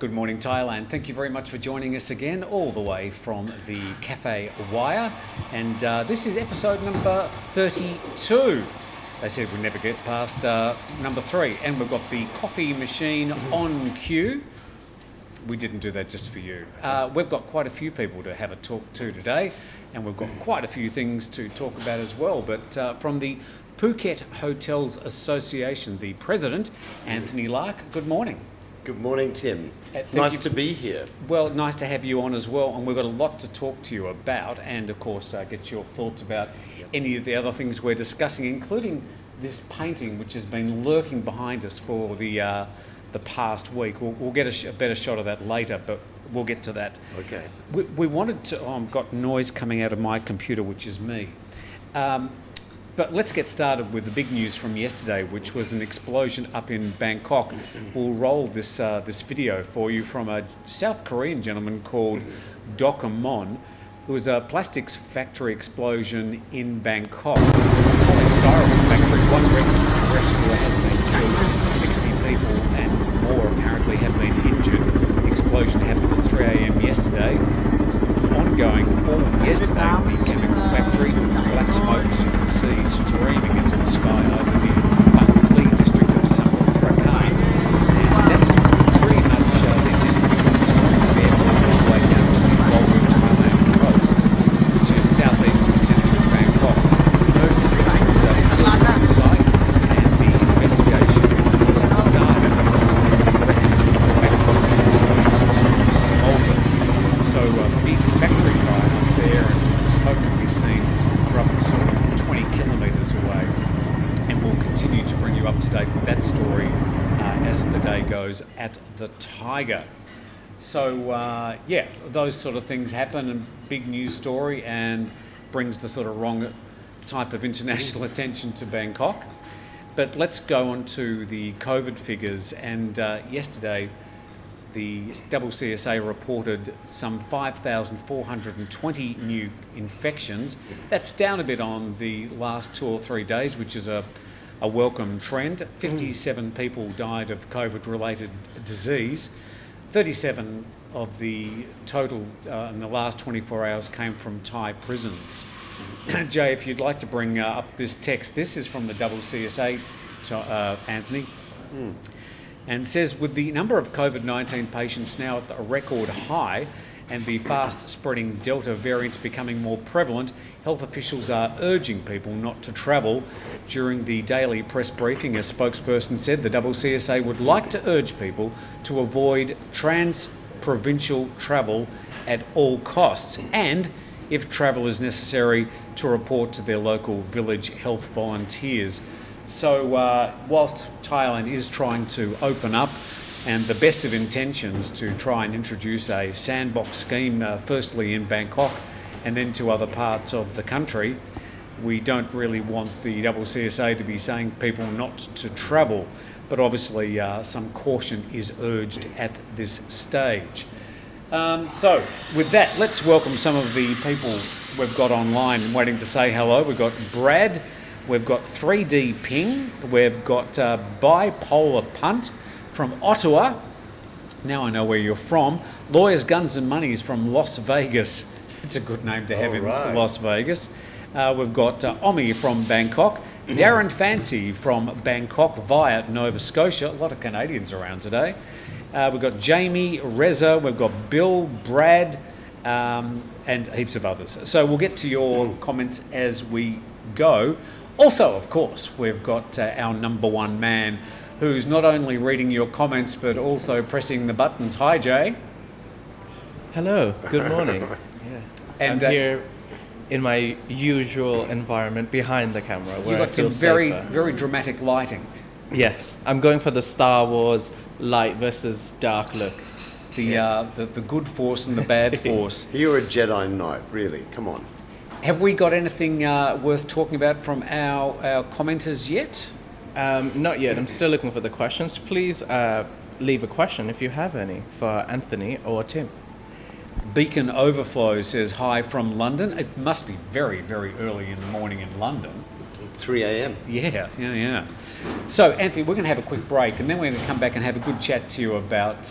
Good morning, Thailand. Thank you very much for joining us again, all the way from the Cafe Waya. And this is episode number 32. They said we'd never get past number 3. And we've got the coffee machine on cue. We didn't do that just for you. We've got quite a few people to have a talk to today, and we've got quite a few things to talk about as well. But from the Phuket Hotels Association, the president, Anthony Lark, good morning. Good morning, Tim. Nice to be here. Well, nice to have you on as well, and we've got a lot to talk to you about, and of course get your thoughts about any of the other things we're discussing, including this painting which has been lurking behind us for the past week. We'll get a better shot of that later, but we'll get to that. Okay. We wanted to... I've got noise coming out of my computer, which is me. But let's get started with the big news from yesterday, which was an explosion up in Bangkok. We'll roll this video for you from a South Korean gentleman called Mon. It was a plastics factory explosion in Bangkok. A polystyrene factory. One rescuer has been killed. 60 people and more apparently have been injured. The explosion happened at 3 a.m. yesterday. It was ongoing all yesterday at the chemical factory. Black smoke, as you can see, streaming into the sky over the Bangkok district of Samut Prakan. And that's pretty much the district of the airport all the way down to the Thailand coast, which is southeast of central Bangkok. Emergency crews are still on site, and the investigation has started as the wreckage of the factory continues to smoulder. So a big factory fire up there, and the smoke can be seen for up to sort of 20 kilometres away. And we'll continue to bring you up to date with that story as the day goes at the Thaiger. So yeah, those sort of things happen, and big news story, and brings the sort of wrong type of international attention to Bangkok. But let's go on to the COVID figures, and yesterday the CCSA reported some 5,420 new infections. That's down a bit on the last 2 or 3 days, which is a welcome trend. 57 people died of COVID-related disease. 37 of the total in the last 24 hours came from Thai prisons. Jay, if you'd like to bring up this text, this is from the CCSA, Anthony. And says, with the number of COVID-19 patients now at a record high and the fast-spreading Delta variant becoming more prevalent, health officials are urging people not to travel. During the daily press briefing, a spokesperson said the CCSA would like to urge people to avoid trans-provincial travel at all costs, and, if travel is necessary, to report to their local village health volunteers. So whilst Thailand is trying to open up, and the best of intentions to try and introduce a Sandbox scheme, firstly in Bangkok and then to other parts of the country, we don't really want the CCSA to be saying people not to travel. But obviously some caution is urged at this stage. So with that, let's welcome some of the people we've got online waiting to say hello. We've got Brad. We've got 3D Ping, we've got Bipolar Punt from Ottawa. Now I know where you're from. Lawyers, Guns and Money is from Las Vegas. It's a good name to have in Las Vegas. We've got Omi from Bangkok. Darren Fancy from Bangkok via Nova Scotia. A lot of Canadians around today. We've got Jamie, Reza, we've got Bill, Brad, and heaps of others. So we'll get to your comments as we go. Also, of course, we've got our number one man who's not only reading your comments but also pressing the buttons. Hi, Jay. Hello, good morning. Yeah. And I'm here in my usual environment behind the camera. Where You've got some very dramatic lighting. Yes, I'm going for the Star Wars light versus dark look. The good force and the bad force. You're a Jedi Knight, really. Come on. Have we got anything worth talking about from our commenters yet? Not yet. I'm still looking for the questions. Please leave a question if you have any for Anthony or Tim. Beacon Overflow says hi from London. It must be very, very early in the morning in London. 3 a.m. Yeah. So, Anthony, we're going to have a quick break, and then we're going to come back and have a good chat to you about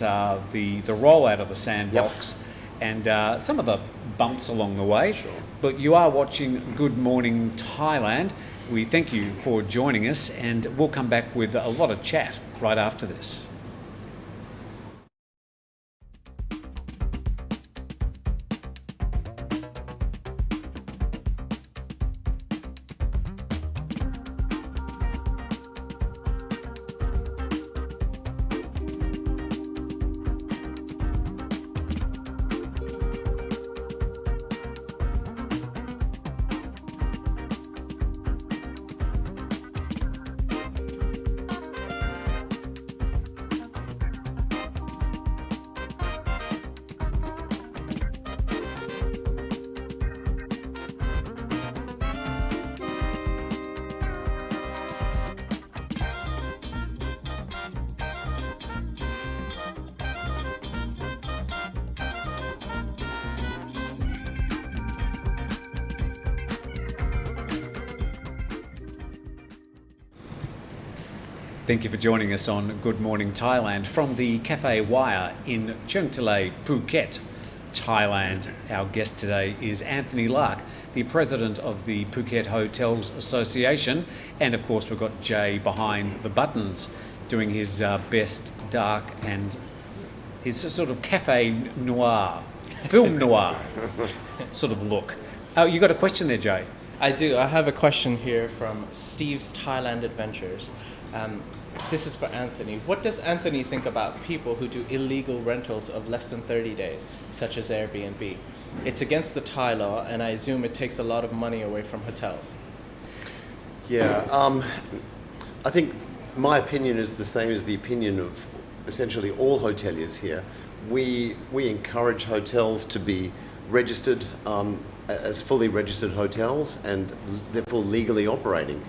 the rollout of the Sandbox and some of the bumps along the way. Sure. But you are watching Good Morning Thailand. We thank you for joining us, and we'll come back with a lot of chat right after this. Thank you for joining us on Good Morning Thailand from the Cafe Waya in Cherng Talay, Phuket, Thailand. Our guest today is Anthony Lark, the president of the Phuket Hotels Association, and of course we've got Jay behind the buttons doing his best dark and his sort of cafe noir, film noir sort of look. Oh, you got a question there, Jay? I do. I have a question here from Steve's Thailand Adventures. This is for Anthony. What does Anthony think about people who do illegal rentals of less than 30 days, such as Airbnb? It's against the Thai law, and I assume it takes a lot of money away from hotels. Yeah, I think my opinion is the same as the opinion of essentially all hoteliers here. We encourage hotels to be registered as fully registered hotels and therefore legally operating.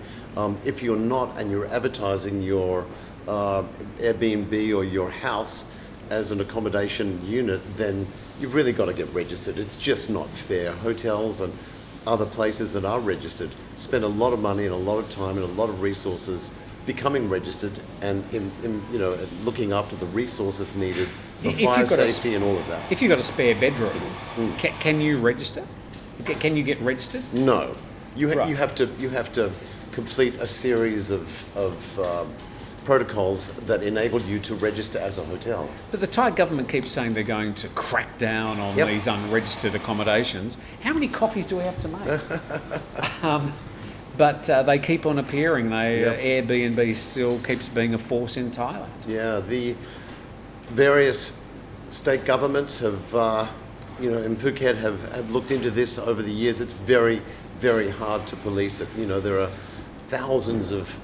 If you're not and you're advertising your Airbnb or your house as an accommodation unit, then you've really got to get registered. It's just not fair. Hotels and other places that are registered spend a lot of money and a lot of time and a lot of resources becoming registered and in looking after the resources needed for fire safety and all of that. If you've got a spare bedroom, can you register? Can you get registered? No, you have to complete a series of protocols that enable you to register as a hotel. But the Thai government keeps saying they're going to crack down on these unregistered accommodations. How many coffees do we have to make? But they keep on appearing. Airbnb still keeps being a force in Thailand. Yeah, the various state governments have, in Phuket have looked into this over the years. It's very, very hard to police it. There are thousands of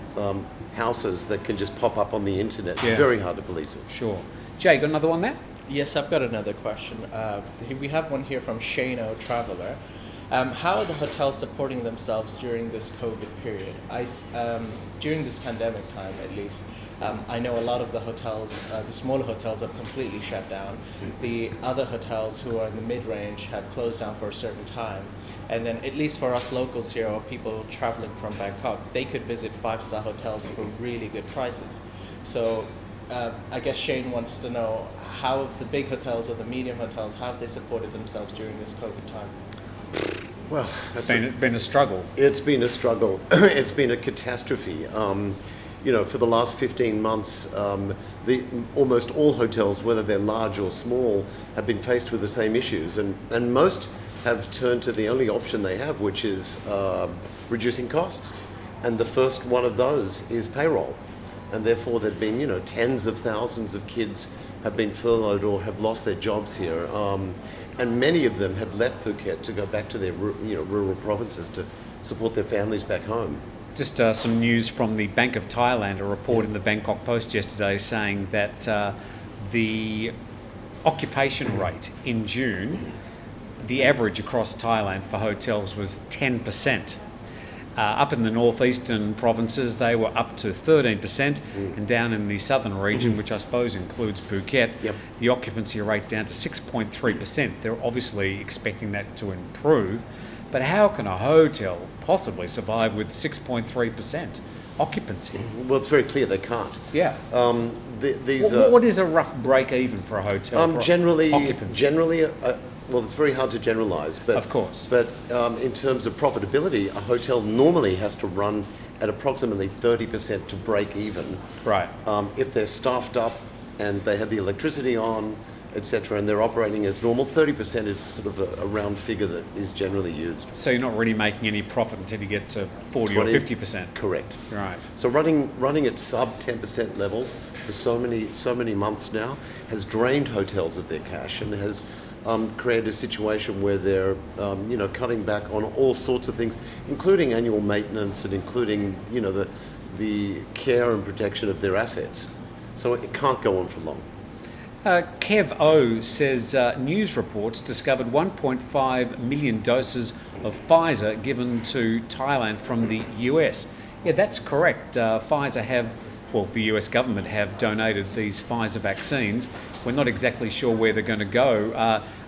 houses that can just pop up on the internet. Yeah. Very hard to police it. Sure. Jay, got another one there? Yes, I've got another question. We have one here from Shano Traveller. How are the hotels supporting themselves during this COVID period? During this pandemic time, at least, I know a lot of the hotels, the smaller hotels, have completely shut down. The other hotels who are in the mid-range have closed down for a certain time. And then, at least for us locals here or people traveling from Bangkok, they could visit 5-star hotels for really good prices. So I guess Shane wants to know, how have the big hotels or the medium hotels, how have they supported themselves during this COVID time? Well, it's been a struggle. It's been a struggle. It's been a catastrophe. For the last 15 months, almost all hotels, whether they're large or small, have been faced with the same issues, and most have turned to the only option they have, which is reducing costs. And the first one of those is payroll. And therefore there've been, tens of thousands of kids have been furloughed or have lost their jobs here. And many of them have left Phuket to go back to their rural provinces to support their families back home. Just some news from the Bank of Thailand, a report in the Bangkok Post yesterday saying that the occupation rate in June, the average across Thailand for hotels was 10%. Up in the northeastern provinces, they were up to 13%, and down in the southern region, which I suppose includes Phuket, the occupancy rate down to 6.3%. They're obviously expecting that to improve, But how can a hotel possibly survive with 6.3% occupancy? Well, it's very clear they can't. Yeah. These What is a rough break even for a hotel? For generally, occupancy? well, it's very hard to generalise, but Of course. But in terms of profitability, a hotel normally has to run at approximately 30% to break even. Right. If they're staffed up and they have the electricity on, etc., and they're operating as normal, 30% is sort of a round figure that is generally used. So you're not really making any profit until you get to 40 or 50%. Correct. Right. So running at sub 10% levels for so many months now has drained hotels of their cash and has created a situation where they're cutting back on all sorts of things, including annual maintenance and including the care and protection of their assets. So it can't go on for long. Kev O says news reports discovered 1.5 million doses of Pfizer given to Thailand from the US. Yeah, that's correct. Pfizer the US government have donated these Pfizer vaccines. We're not exactly sure where they're going to go.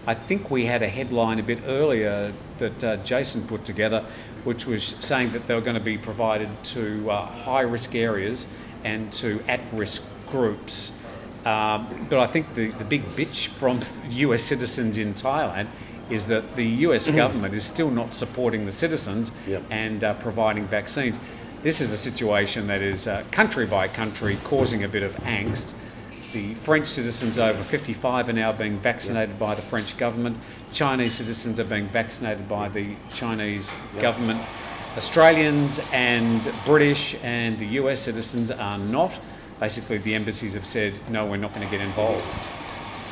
I think we had a headline a bit earlier that Jason put together, which was saying that they were going to be provided to high-risk areas and to at-risk groups. But I think the big bitch from US citizens in Thailand is that the US government is still not supporting the citizens and providing vaccines. This is a situation that is country by country causing a bit of angst. The French citizens over 55 are now being vaccinated by the French government. Chinese citizens are being vaccinated by the Chinese government. Australians and British and the US citizens are not. Basically, the embassies have said, no, we're not going to get involved.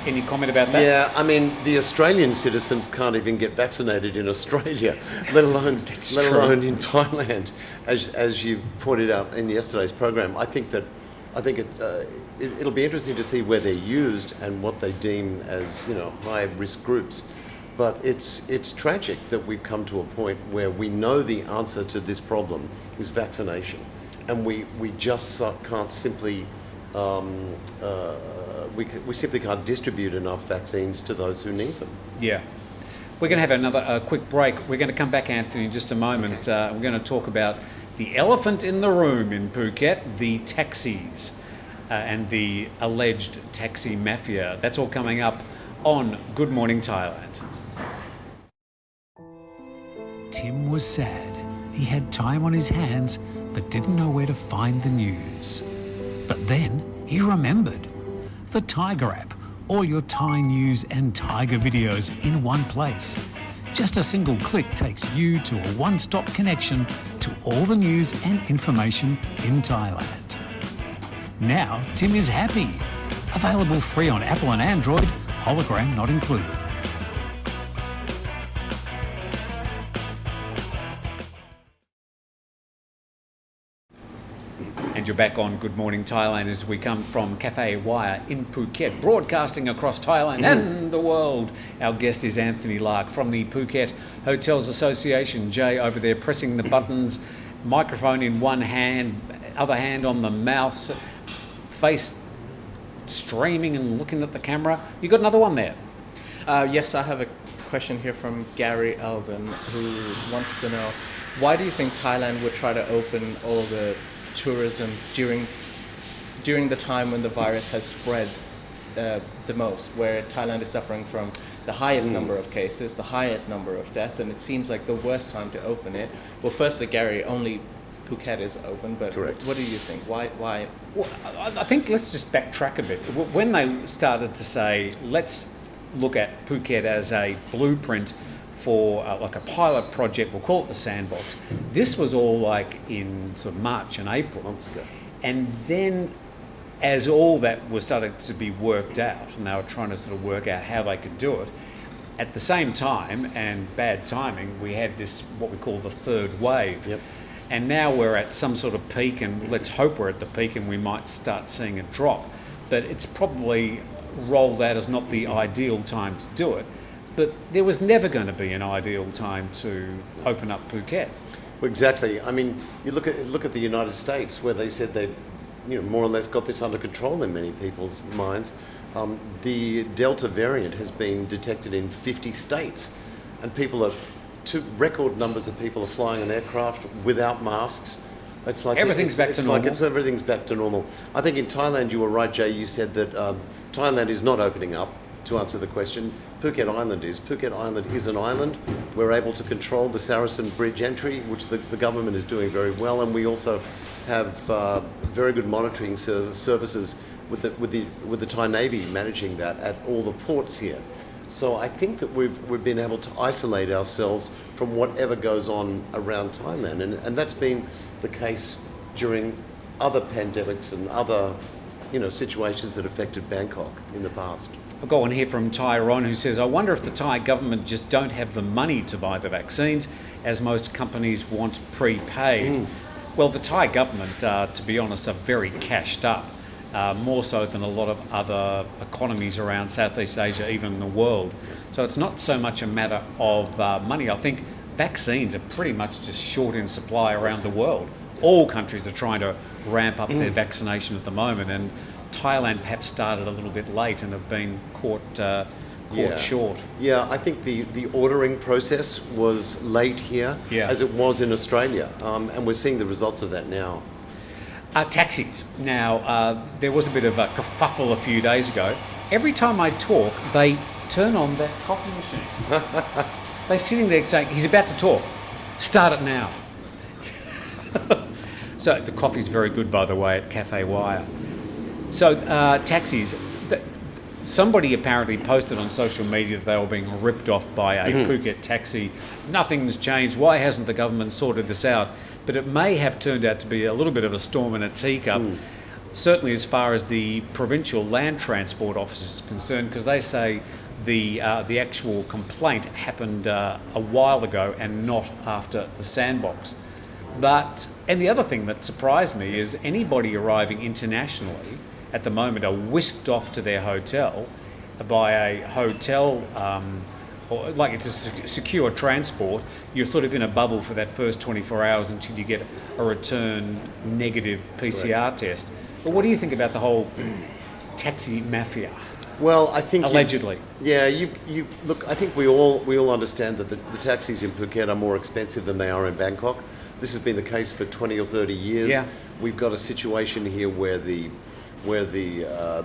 Any comment about that? Yeah, I mean, the Australian citizens can't even get vaccinated in Australia, let alone in Thailand, as you pointed out in yesterday's program. I think it'll be interesting to see where they're used and what they deem as high risk groups. But it's tragic that we've come to a point where we know the answer to this problem is vaccination. And we just can't simply we simply can't distribute enough vaccines to those who need them. Yeah. We're going to have another quick break. We're going to come back, Anthony, in just a moment. We're going to talk about the elephant in the room in Phuket, the taxis, and the alleged taxi mafia. That's all coming up on Good Morning Thailand. Tim was sad. He had time on his hands but didn't know where to find the news. But then he remembered. The Thaiger app, all your Thai news and Thaiger videos in one place. Just a single click takes you to a one-stop connection to all the news and information in Thailand. Now Tim is happy. Available free on Apple and Android, hologram not included. And you're back on Good Morning Thailand as we come from Cafe Waya in Phuket, broadcasting across Thailand and the world. Our guest is Anthony Lark from the Phuket Hotels Association. Jay over there pressing the buttons, microphone in one hand, other hand on the mouse, face streaming and looking at the camera. You got another one there? Yes, I have a question here from Gary Alban, who wants to know, why do you think Thailand would try to open all the tourism during the time when the virus has spread the most, where Thailand is suffering from the highest number of cases, the highest number of deaths, and it seems like the worst time to open it? Well, firstly, Gary, only Phuket is open, but correct. What do you think? Why? Well, I think let's just backtrack a bit. When they started to say, let's look at Phuket as a blueprint for like a pilot project, we'll call it the Sandbox. This was all like in sort of March and April. Months ago. And then as all that was starting to be worked out, and they were trying to sort of work out how they could do it, at the same time, and bad timing, we had this, what we call the third wave. Yep. And now we're at some sort of peak, and let's hope we're at the peak and we might start seeing a drop. But it's probably rolled out as not the ideal time to do it. But there was never going to be an ideal time to open up Phuket. Well, exactly. I mean, you look at the United States, where they said they, more or less got this under control in many people's minds. The Delta variant has been detected in 50 states, and people are to record numbers of people are flying on aircraft without masks. It's like Everything's back to normal. Everything's back to normal. I think in Thailand, you were right, Jay. You said that Thailand is not opening up. To answer the question, Phuket Island is. Phuket Island is an island. We're able to control the Saracen Bridge entry, which the government is doing very well, and we also have very good monitoring services with the Thai Navy managing that at all the ports here. So I think that we've been able to isolate ourselves from whatever goes on around Thailand, and that's been the case during other pandemics and other situations that affected Bangkok in the past. I've got one here from Tyrone who says, I wonder if the Thai government just don't have the money to buy the vaccines, as most companies want prepaid. Well, the Thai government, to be honest, are very cashed up, more so than a lot of other economies around Southeast Asia, even in the world. So it's not so much a matter of money. I think vaccines are pretty much just short in supply around the world. All countries are trying to ramp up their vaccination at the moment, and Thailand perhaps started a little bit late and have been caught short. Yeah, I think the ordering process was late here, as it was in Australia, and we're seeing the results of that now. Taxis. Now, there was a bit of a kerfuffle a few days ago. Every time I talk, they turn on that coffee machine. They're sitting there saying, he's about to talk. Start it now. So the coffee's very good, by the way, at Cafe Waya. So taxis, somebody apparently posted on social media that they were being ripped off by a Phuket taxi. Nothing's changed. Why hasn't the government sorted this out? But it may have turned out to be a little bit of a storm in a teacup, certainly as far as the provincial land transport office is concerned, because they say the actual complaint happened a while ago and not after the Sandbox. And the other thing that surprised me is anybody arriving internationally at the moment are whisked off to their hotel by a hotel, or like it's a secure transport. You're sort of in a bubble for that first 24 hours until you get a return negative PCR test. But what do you think about the whole taxi mafia? Well, I think allegedly. You look. I think we all understand that the taxis in Phuket are more expensive than they are in Bangkok. This has been the case for 20 or 30 years. Yeah. We've got a situation here where the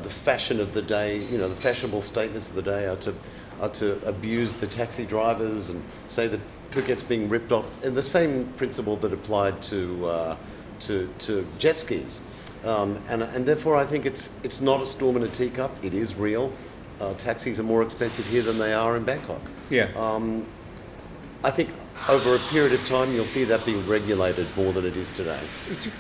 fashion of the day, the fashionable statements of the day are to abuse the taxi drivers and say that Phuket's being ripped off, and the same principle that applied to jet skis. And therefore, I think it's not a storm in a teacup. It is real. Taxis are more expensive here than they are in Bangkok. Yeah. I think over a period of time, you'll see that being regulated more than it is today.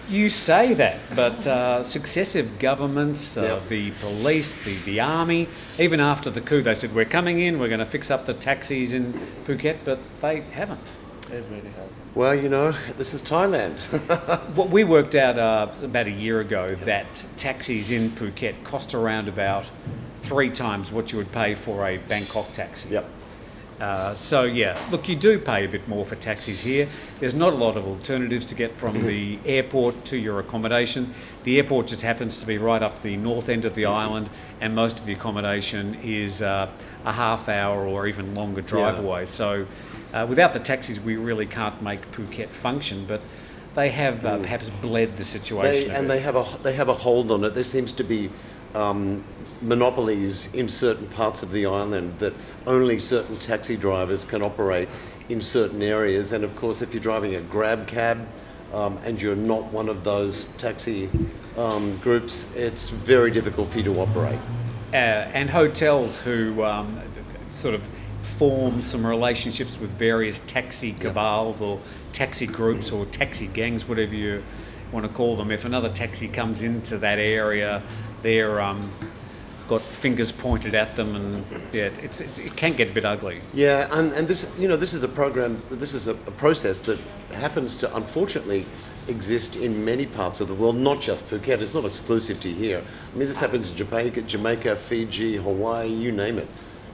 You say that, but successive governments, the police, the army, even after the coup, they said, we're coming in, we're going to fix up the taxis in Phuket, but they haven't. It really has. Well, this is Thailand. What we worked out about a year ago that taxis in Phuket cost around about 3 times what you would pay for a Bangkok taxi. Yep. Look, you do pay a bit more for taxis here. There's not a lot of alternatives to get from the airport to your accommodation. The airport just happens to be right up the north end of the island, and most of the accommodation is a half hour or even longer drive away. So without the taxis, we really can't make Phuket function, but they have perhaps bled the situation. They have a hold on it. There seems to be monopolies in certain parts of the island that only certain taxi drivers can operate in certain areas. And of course, if you're driving a grab cab and you're not one of those taxi groups, it's very difficult for you to operate. And hotels who sort of form some relationships with various taxi cabals or taxi groups or taxi gangs, whatever you want to call them. If another taxi comes into that area, they're got fingers pointed at them, and it can get a bit ugly. Yeah, and this is a program. This is a process that happens to unfortunately exist in many parts of the world, not just Phuket. It's not exclusive to here. I mean, this happens in Jamaica, Fiji, Hawaii, you name it.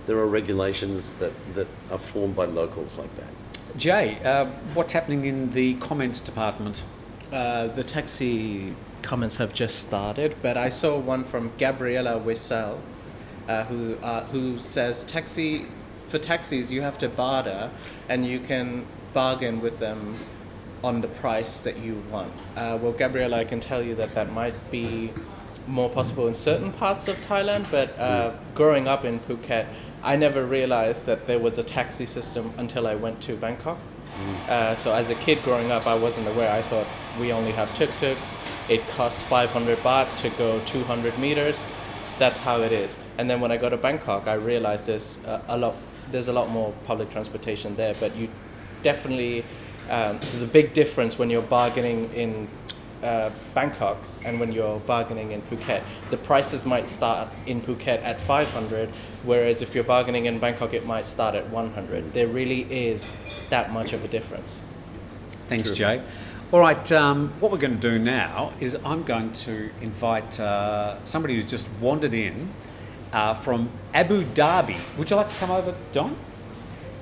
There are regulations that are formed by locals like that. Jay, what's happening in the comments department? The taxi comments have just started, but I saw one from Gabriela Wissel, who says taxi for taxis, you have to barter, and you can bargain with them on the price that you want. Well, Gabriella, I can tell you that that might be more possible in certain parts of Thailand, but growing up in Phuket, I never realized that there was a taxi system until I went to Bangkok. So as a kid growing up, I wasn't aware. I thought we only have tuk-tuks. It costs 500 baht to go 200 meters. That's how it is. And then when I go to Bangkok, I realized there's a lot more public transportation there. But you definitely, there's a big difference when you're bargaining in Bangkok and when you're bargaining in Phuket. The prices might start in Phuket at 500, whereas if you're bargaining in Bangkok, it might start at 100. There really is that much of a difference. Thanks, Jay. All right, what we're going to do now is I'm going to invite somebody who's just wandered in from Abu Dhabi. Would you like to come over, Don?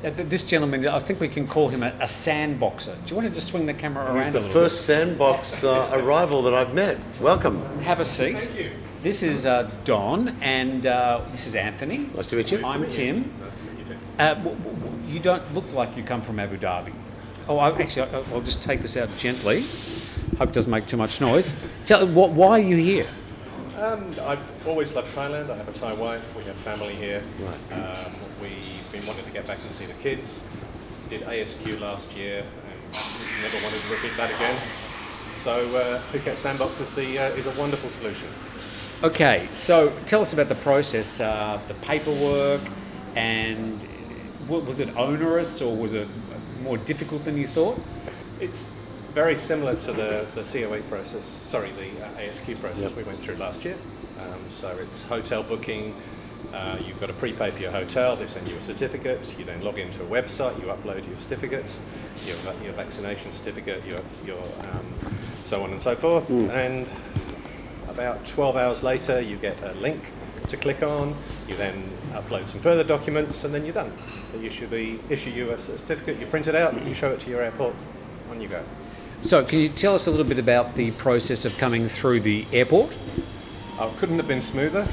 This gentleman, I think we can call him a Sandboxer. Do you want to just swing the camera around? He's the first Sandbox arrival that I've met. Welcome. Have a seat. Thank you. This is Don, and this is Anthony. Nice to meet you. I'm Tim. Nice to meet you too. You don't look like you come from Abu Dhabi. Oh, I'll just take this out gently. Hope it doesn't make too much noise. Why are you here? I've always loved Thailand. I have a Thai wife. We have family here. Right. We've been wanting to get back and see the kids. Did ASQ last year and never wanted to repeat that again. So Phuket Sandbox is a wonderful solution. Okay, so tell us about the process, the paperwork, and was it onerous or was it more difficult than you thought? It's very similar to the COE process, the ASQ process Yep. we went through last year. So it's hotel booking, you've got to prepay for your hotel, they send you a certificate, you then log into a website, you upload your certificates, your vaccination certificate, your so on and so forth, and about 12 hours later you get a link to click on, you then upload some further documents, and then you're done. They issue you a certificate, you print it out, you show it to your airport, on you go. So can you tell us a little bit about the process of coming through the airport? Couldn't have been smoother.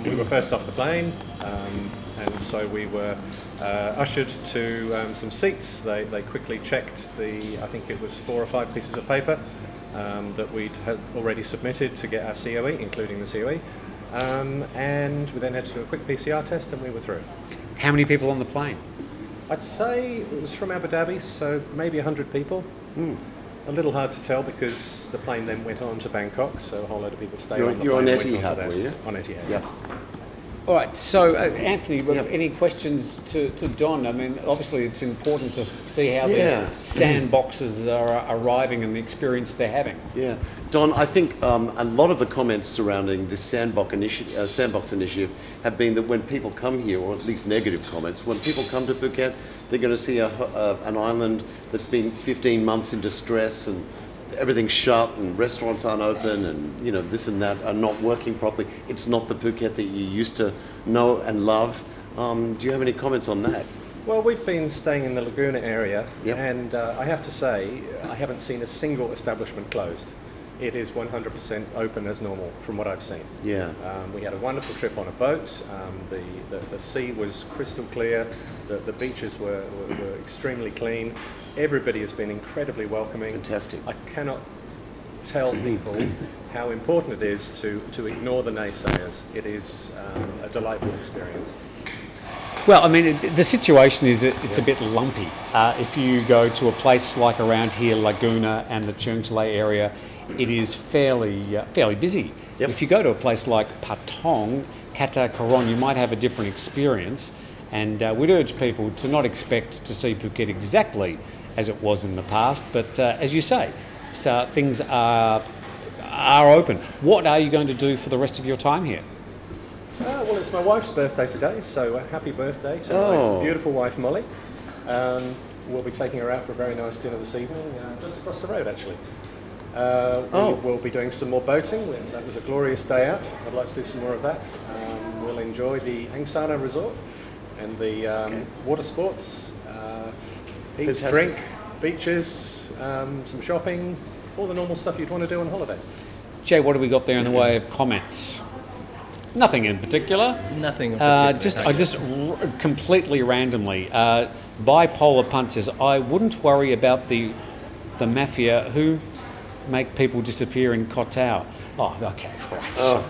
We were first off the plane, and so we were ushered to some seats. They quickly checked I think it was 4 or 5 pieces of paper that we'd had already submitted to get our COE, including the COE. And we then had to do a quick PCR test, and we were through. How many people on the plane? I'd say it was from Abu Dhabi, so maybe 100 people. A little hard to tell because the plane then went on to Bangkok, so a whole load of people stayed on the You're plane. on and went Etihad, to that. were you? On Etihad, Yes. yes. All right, so Anthony, any questions to Don? I mean, obviously it's important to see how these sandboxes are arriving and the experience they're having. Yeah. Don, I think a lot of the comments surrounding this Sandbox initiative have been that when people come here, or at least negative comments, when people come to Phuket, they're going to see an island that's been 15 months in distress and everything's shut and restaurants aren't open and this and that are not working properly. It's not the Phuket that you used to know and love. Do you have any comments on that? Well, we've been staying in the Laguna area, Yep. and I have to say, I haven't seen a single establishment closed. It is 100% open as normal from what I've seen. Yeah. We had a wonderful trip on a boat. The sea was crystal clear. The beaches were extremely clean. Everybody has been incredibly welcoming. Fantastic. I cannot tell people how important it is to ignore the naysayers. It is a delightful experience. Well, I mean, the situation is it's a bit lumpy. If you go to a place like around here, Laguna and the Cherng Talay area, it is fairly busy. Yep. If you go to a place like Patong, Kata Koron, you might have a different experience. And we'd urge people to not expect to see Phuket exactly as it was in the past, but as you say, so things are open. What are you going to do for the rest of your time here? Well, it's my wife's birthday today, so happy birthday to Oh. my beautiful wife, Molly. We'll be taking her out for a very nice dinner this evening, just across the road, actually. We'll be doing some more boating. That was a glorious day out. I'd like to do some more of that. We'll enjoy the Angsana Resort and the water sports, eat, Fantastic. drink, beaches, some shopping, all the normal stuff you'd want to do on holiday. Jay, what have we got there in the way of comments? Nothing in particular. Nothing in particular. Completely randomly. Bipolar punters. I wouldn't worry about the mafia who make people disappear in Koh Tao. Oh, okay, right. Oh.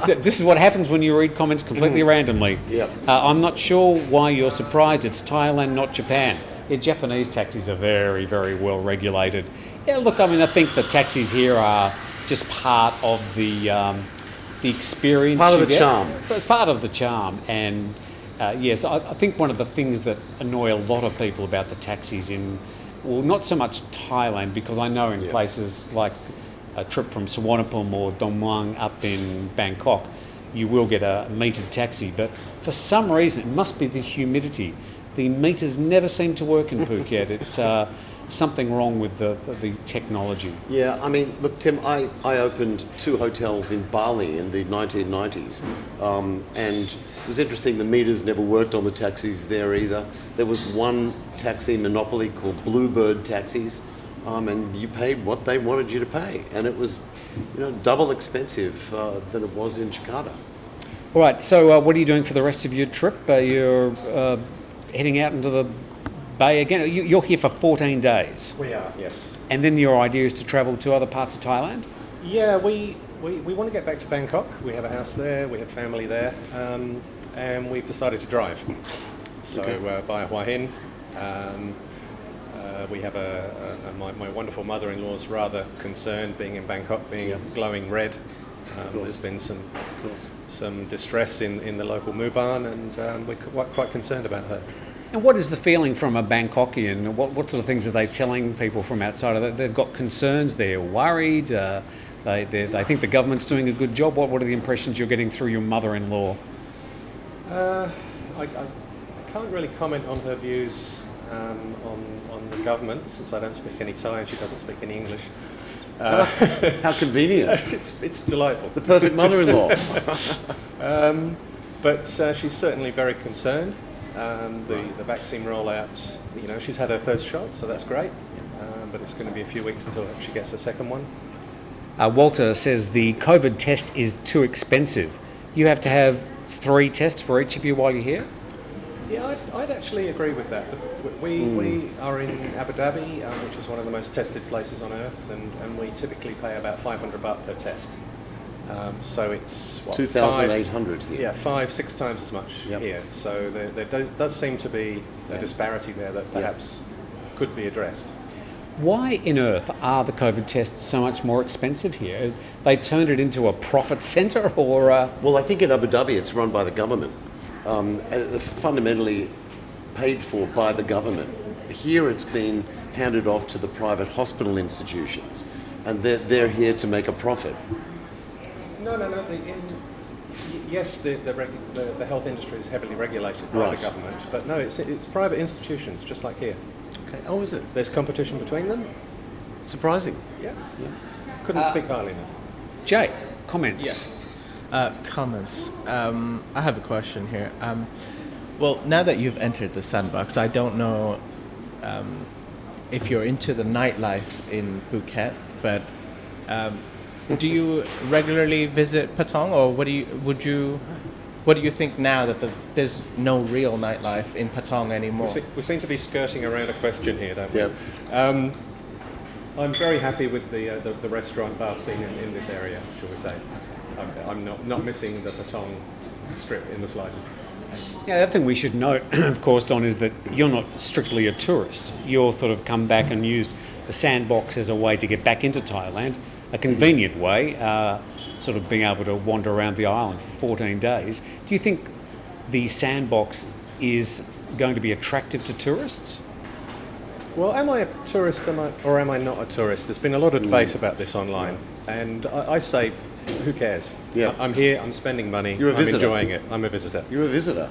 This is what happens when you read comments completely randomly. Yep. I'm not sure why you're surprised. It's Thailand, not Japan. Yeah, Japanese taxis are very, very well regulated. Yeah, look, I mean, I think the taxis here are just part of the experience. Part of you the get. charm. Part of the charm. And yes, I think one of the things that annoy a lot of people about the taxis well, not so much Thailand, because I know in places like a trip from Suvarnabhumi or Don Muang up in Bangkok, you will get a metered taxi. But for some reason, it must be the humidity. The meters never seem to work in Phuket. It's something wrong with the technology. Yeah, I mean, look, Tim, I opened 2 hotels in Bali in the 1990s, and it was interesting, the meters never worked on the taxis there either. There was one taxi monopoly called Bluebird Taxis, and you paid what they wanted you to pay, and it was, double expensive than it was in Jakarta. All right, so what are you doing for the rest of your trip? You're heading out into the Bay again. You're here for 14 days. We are, yes. And then your idea is to travel to other parts of Thailand? Yeah, we want to get back to Bangkok. We have a house there, we have family there, and we've decided to drive. So via Hua Hin. We have my wonderful mother-in-law's rather concerned being in Bangkok, being glowing red. There's been some distress in the local Muban, and we're quite concerned about her. And what is the feeling from a Bangkokian? What sort of things are they telling people from outside of that? They've got concerns, they're worried, they think the government's doing a good job. What are the impressions you're getting through your mother-in-law? I can't really comment on her views on the government, since I don't speak any Thai and she doesn't speak any English. How convenient. It's delightful. The perfect mother-in-law. But she's certainly very concerned. The vaccine rollout, she's had her first shot, so that's great. But it's going to be a few weeks until she gets her second one. Walter says the COVID test is too expensive. You have to have 3 tests for each of you while you're here? Yeah, I'd actually agree with that. We are in Abu Dhabi, which is one of the most tested places on earth, and we typically pay about 500 baht per test. So it's 2,800 here. Yeah, 5-6 times as much here. So there does seem to be a disparity there that perhaps could be addressed. Why in earth are the COVID tests so much more expensive here? They turned it into a profit centre, or? Well, I think in Abu Dhabi it's run by the government, fundamentally paid for by the government. Here it's been handed off to the private hospital institutions, and they're here to make a profit. No. Yes, the health industry is heavily regulated by the government, but no, it's private institutions, just like here. Okay. Oh, is it? There's competition between them. Surprising. Yeah. Couldn't speak highly enough. Jay, comments? Yes. Comments. I have a question here. Well, now that you've entered the Sandbox, I don't know if you're into the nightlife in Phuket, but do you regularly visit Patong, or what do you think now that there's no real nightlife in Patong anymore? We seem to be skirting around a question here, don't we? Yeah. I'm very happy with the restaurant bar scene in this area, shall we say. I'm not missing the Patong strip in the slightest. Yeah, the other thing we should note, of course, Don, is that you're not strictly a tourist. You're sort of come back and used the Sandbox as a way to get back into Thailand, a convenient way, sort of being able to wander around the island for 14 days. Do you think the Sandbox is going to be attractive to tourists? Well, am I a tourist or am I not a tourist? There's been a lot of debate about this online, and I say, who cares? Yeah. I'm here, I'm spending money, You're a visitor. I'm enjoying it, I'm a visitor. You're a visitor.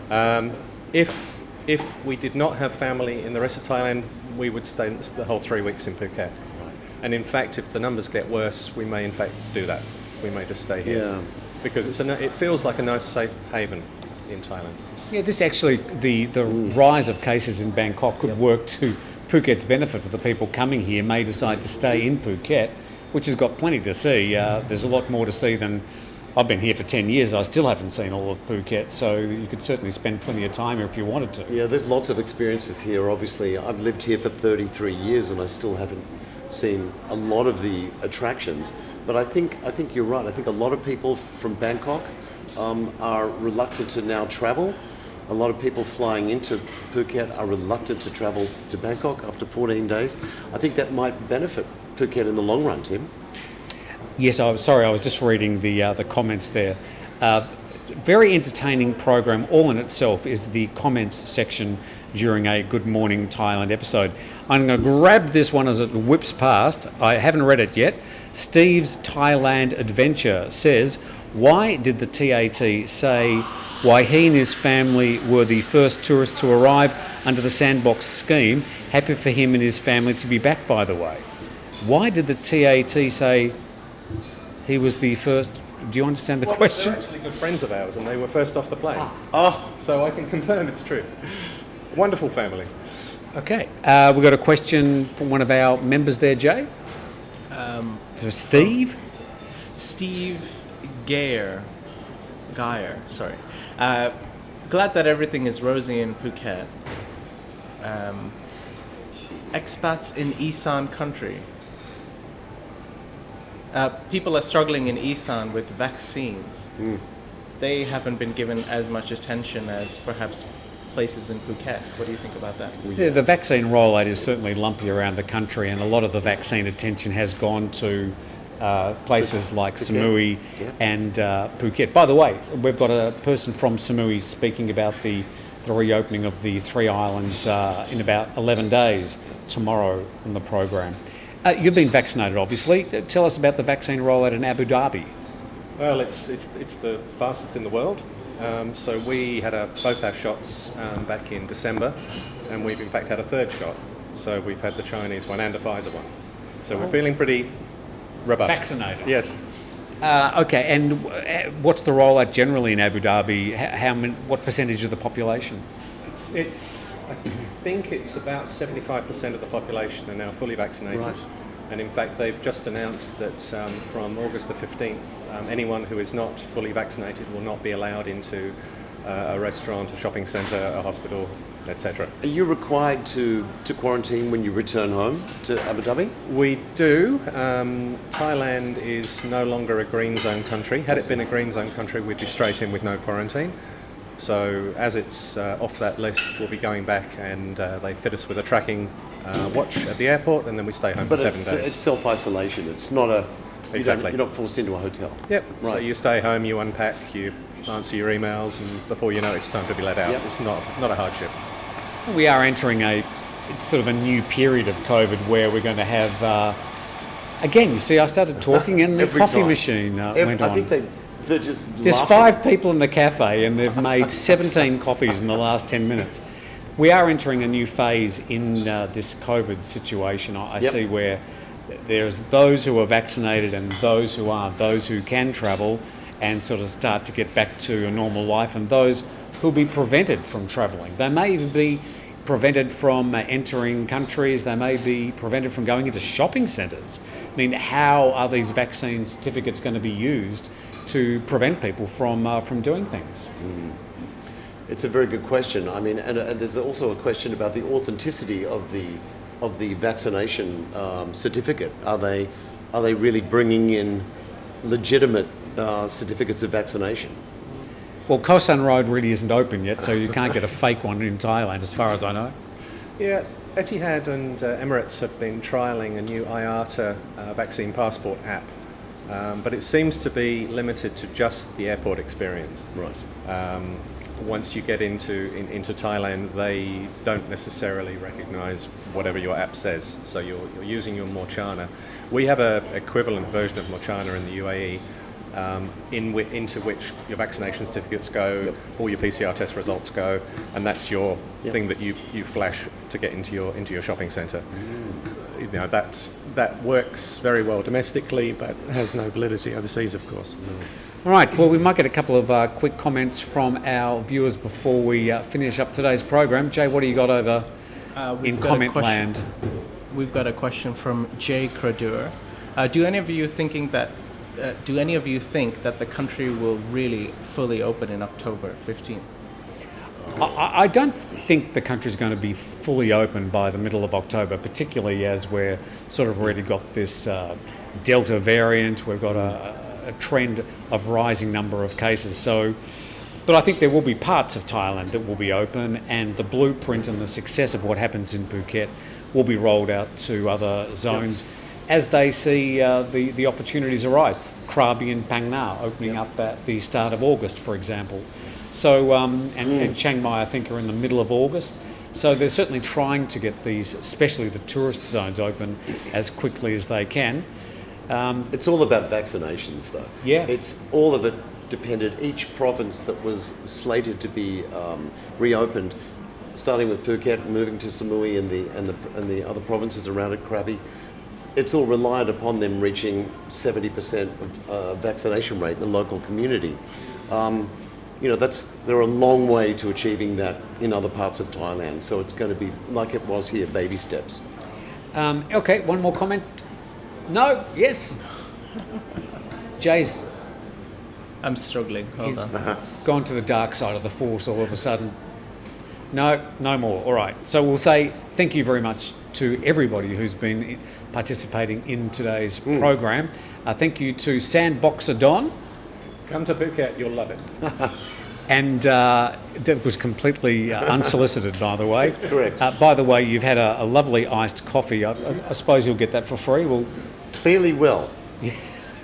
If we did not have family in the rest of Thailand, we would stay the whole 3 weeks in Phuket. Right. And in fact, if the numbers get worse, we may in fact do that. We may just stay here. Yeah. Because it feels like a nice safe haven in Thailand. Yeah, this actually, the rise of cases in Bangkok could work to Phuket's benefit. For the people coming here may decide to stay in Phuket, which has got plenty to see. There's a lot more to see than I've been here for 10 years. I still haven't seen all of Phuket, so you could certainly spend plenty of time here if you wanted to. Yeah, there's lots of experiences here. Obviously, I've lived here for 33 years and I still haven't seen a lot of the attractions. But I think you're right. I think a lot of people from Bangkok are reluctant to now travel. A lot of people flying into Phuket are reluctant to travel to Bangkok after 14 days. I think that might benefit Phuket in the long run, Tim. Yes, I was sorry. I was just reading the comments there. Very entertaining program, all in itself, is the comments section during a Good Morning Thailand episode. I'm going to grab this one as it whips past. I haven't read it yet. Steve's Thailand Adventure says, why did the TAT say why he and his family were the first tourists to arrive under the Sandbox scheme? Happy for him and his family to be back, by the way. Why did the TAT say he was the first? Do you understand the question? They're actually good friends of ours, and they were first off the plane. Oh, So I can confirm it's true. Wonderful family. Okay. We've got a question from one of our members there, Jay. For Steve. Steve Geyer, sorry. Glad that everything is rosy in Phuket. Expats in Isan country. People are struggling in Isan with vaccines. They haven't been given as much attention as perhaps places in Phuket. What do you think about that? Yeah, the vaccine rollout is certainly lumpy around the country, and a lot of the vaccine attention has gone to places like Samui and Phuket. By the way, we've got a person from Samui speaking about the reopening of the three islands in about 11 days tomorrow on the program. You've been vaccinated, obviously. Tell us about the vaccine rollout in Abu Dhabi. Well, it's the fastest in the world. So we had both our shots back in December, and we've in fact had a third shot. So we've had the Chinese one and a Pfizer one. So we're feeling pretty robust. Vaccinated? Yes. Okay, and what's the rollout generally in Abu Dhabi? What percentage of the population? I think it's about 75% of the population are now fully vaccinated. Right. And in fact, they've just announced that from August the 15th, anyone who is not fully vaccinated will not be allowed into a restaurant, a shopping centre, a hospital, etc. are you required to quarantine when you return home to Abu Dhabi? We do. Thailand is no longer a green zone country. Had it been a green zone country, we'd be straight in with no quarantine. So as it's off that list, we'll be going back, and they fit us with a tracking watch at the airport, and then we stay home But for 7 days. it's self-isolation. It's not a... Exactly. You're not forced into a hotel. Yep. Right. So you stay home, you unpack, you answer your emails, and before you know it, it's time to be let out. Yep. It's not a hardship. We are entering it's sort of a new period of COVID where we're going to have... again, you see, I started talking and the Every coffee time. machine went on. I think they're just There's laughing. 5 people in the cafe and they've made 17 coffees in the last 10 minutes. We are entering a new phase in this COVID situation. I Yep. see where there's those who are vaccinated and those who aren't, those who can travel and sort of start to get back to a normal life, and those who'll be prevented from travelling. They may even be prevented from entering countries. They may be prevented from going into shopping centres. I mean, how are these vaccine certificates going to be used to prevent people from doing things? It's a very good question. I mean, and there's also a question about the authenticity of the vaccination certificate. Are they really bringing in legitimate certificates of vaccination? Well, Koh San Road really isn't open yet, so you can't get a fake one in Thailand, as far as I know. Yeah, Etihad and Emirates have been trialling a new IATA vaccine passport app, but it seems to be limited to just the airport experience. Right. Once you get into Thailand, they don't necessarily recognise whatever your app says, so you're using your Morchana. We have an equivalent version of Morchana in the UAE, into which your vaccination certificates go, Yep. all your PCR test results go, and that's your Yep. thing that you flash to get into your shopping centre. You know, that works very well domestically, but has no validity overseas, of course. All right, well, we might get a couple of quick comments from our viewers before we finish up today's program. Jay, what do you got over We've in got a comment question- land? We've got a question from Jay Cradur. Do any of you thinking that do any of you think that the country will really fully open in October 15th? I don't think the country's going to be fully open by the middle of October, particularly as we're sort of already got this Delta variant. We've got a trend of rising number of cases. So, but I think there will be parts of Thailand that will be open, and the blueprint and the success of what happens in Phuket will be rolled out to other zones as they see the opportunities arise. Krabi and Phang Nga opening up at the start of August, for example. So, and Chiang Mai, I think, are in the middle of August. So they're certainly trying to get these, especially the tourist zones, open as quickly as they can. It's all about vaccinations, though. Yeah. It's all of it depended. Each province that was slated to be reopened, starting with Phuket, moving to Samui and the other provinces around it, Krabi, it's all relied upon them reaching 70% of vaccination rate in the local community. They're a long way to achieving that in other parts of Thailand. So it's going to be like it was here, baby steps. Okay, one more comment. No, yes. Jay's I'm struggling. Hold on. gone to the dark side of the force all of a sudden. No more. All right. So we'll say thank you very much to everybody who's been participating in today's program. Thank you to Sandboxer Don. Come to Phuket, you'll love it. And that was completely unsolicited, by the way. Correct. By the way, you've had a lovely iced coffee. I suppose you'll get that for free. Well, Clearly will.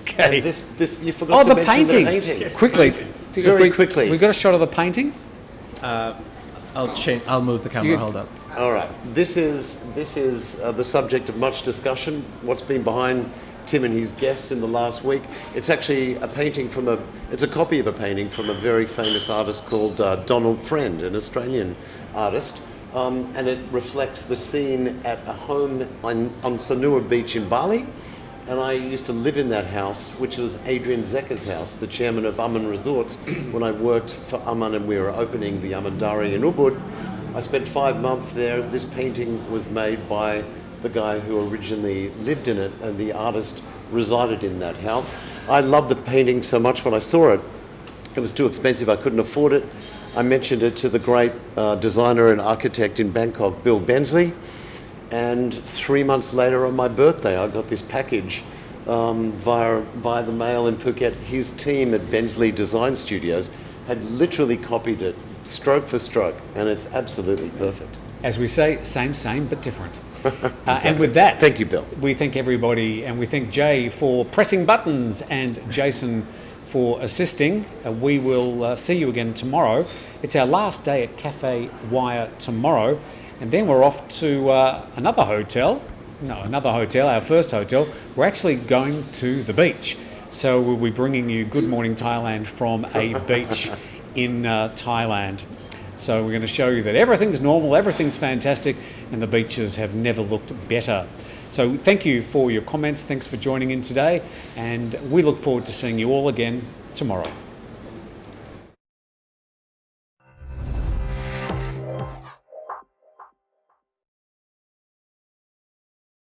okay. And this you forgot to the mention painting. the painting. Yes. Quickly. Very quickly. We got a shot of the painting. I'll move the camera. You- Hold on. All right. This is the subject of much discussion. What's been behind Tim and his guests in the last week? It's actually a painting it's a copy of a painting from a very famous artist called Donald Friend, an Australian artist, and it reflects the scene at a home on Sanur Beach in Bali. And I used to live in that house, which was Adrian Zecker's house, the chairman of Aman Resorts, when I worked for Aman and we were opening the Amandari in Ubud. I spent 5 months there. This painting was made by the guy who originally lived in it, and the artist resided in that house. I loved the painting so much when I saw it. It was too expensive, I couldn't afford it. I mentioned it to the great designer and architect in Bangkok, Bill Bensley. And 3 months later on my birthday, I got this package via the mail in Phuket. His team at Bensley Design Studios had literally copied it stroke for stroke, and it's absolutely perfect. As we say, same, but different. And with that, Thank you, Bill. We thank everybody, and we thank Jay for pressing buttons and Jason for assisting. We will see you again tomorrow. It's our last day at Cafe Waya tomorrow, and then we're off to another hotel, our first hotel. We're actually going to the beach. So we'll be bringing you Good Morning Thailand from a beach in Thailand. So we're going to show you that everything's normal, everything's fantastic, and the beaches have never looked better. So thank you for your comments. Thanks for joining in today, and we look forward to seeing you all again tomorrow.